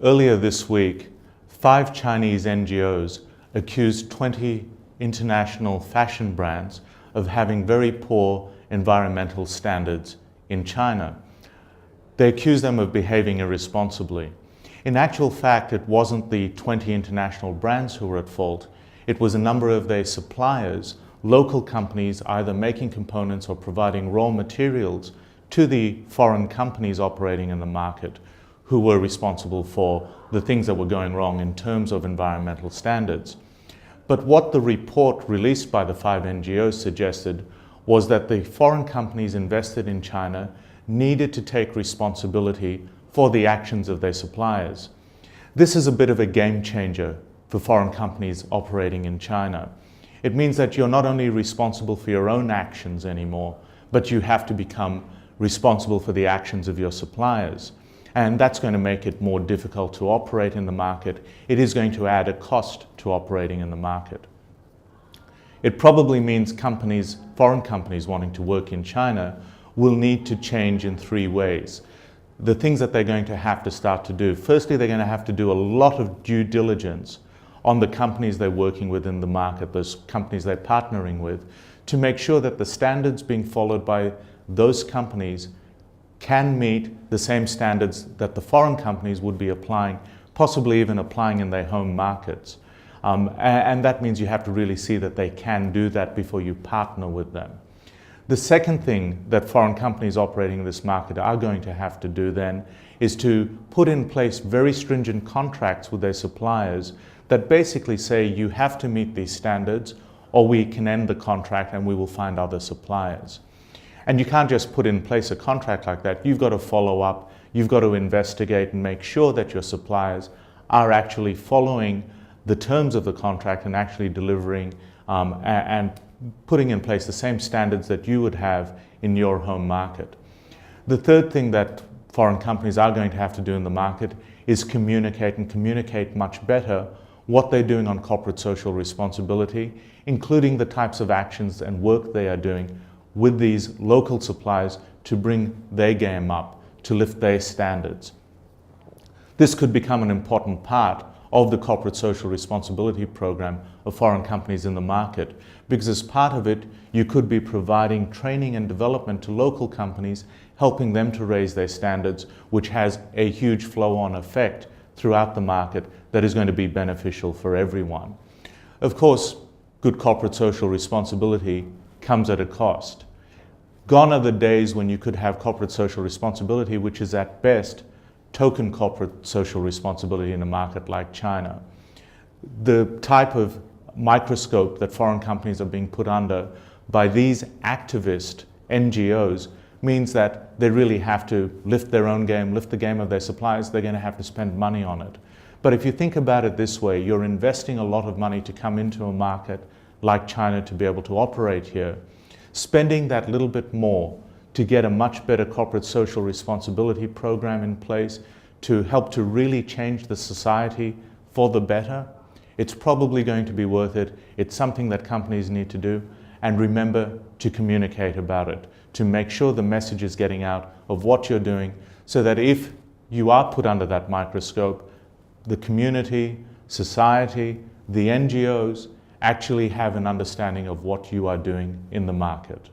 Earlier this week, 5 Chinese NGOs accused 20 international fashion brands of having very poor environmental standards in China. They accused them of behaving irresponsibly. In actual fact, it wasn't the 20 international brands who were at fault. It was a number of their suppliers, local companies either making components or providing raw materials to the foreign companies operating in the market, who were responsible for the things that were going wrong in terms of environmental standards. But what the report released by the 5 NGOs suggested was that the foreign companies invested in China needed to take responsibility for the actions of their suppliers. This is a bit of a game changer for foreign companies operating in China. It means that you're not only responsible for your own actions anymore, but you have to become responsible for the actions of your suppliers. And that's going to make it more difficult to operate in the market. It is going to add a cost to operating in the market. It probably means companies, foreign companies wanting to work in China will need to change in 3 ways. The things that they're going to have to start to do. Firstly, they're going to have to do a lot of due diligence on the companies they're working with in the market, those companies they're partnering with, to make sure that the standards being followed by those companies can meet the same standards that the foreign companies would be applying, possibly even applying in their home markets. And that means you have to really see that they can do that before you partner with them. The second thing that foreign companies operating in this market are going to have to do then is to put in place very stringent contracts with their suppliers that basically say you have to meet these standards or we can end the contract and we will find other suppliers. And you can't just put in place a contract like that. You've got to follow up, you've got to investigate and make sure that your suppliers are actually following the terms of the contract and actually delivering and putting in place the same standards that you would have in your home market. The third thing that foreign companies are going to have to do in the market is communicate, and communicate much better what they're doing on corporate social responsibility, including the types of actions and work they are doing with these local suppliers to bring their game up, to lift their standards. This could become an important part of the corporate social responsibility program of foreign companies in the market, because as part of it, you could be providing training and development to local companies, helping them to raise their standards, which has a huge flow-on effect throughout the market that is going to be beneficial for everyone. Of course, good corporate social responsibility comes at a cost. Gone are the days when you could have corporate social responsibility, which is at best token corporate social responsibility in a market like China. The type of microscope that foreign companies are being put under by these activist NGOs means that they really have to lift their own game, lift the game of their suppliers. They're going to have to spend money on it. But if you think about it this way, you're investing a lot of money to come into a market like China to be able to operate here. Spending that little bit more to get a much better corporate social responsibility program in place to help to really change the society for the better, it's probably going to be worth it. It's something that companies need to do. And remember to communicate about it, to make sure the message is getting out of what you're doing, so that if you are put under that microscope, the community, society, the NGOs actually have an understanding of what you are doing in the market.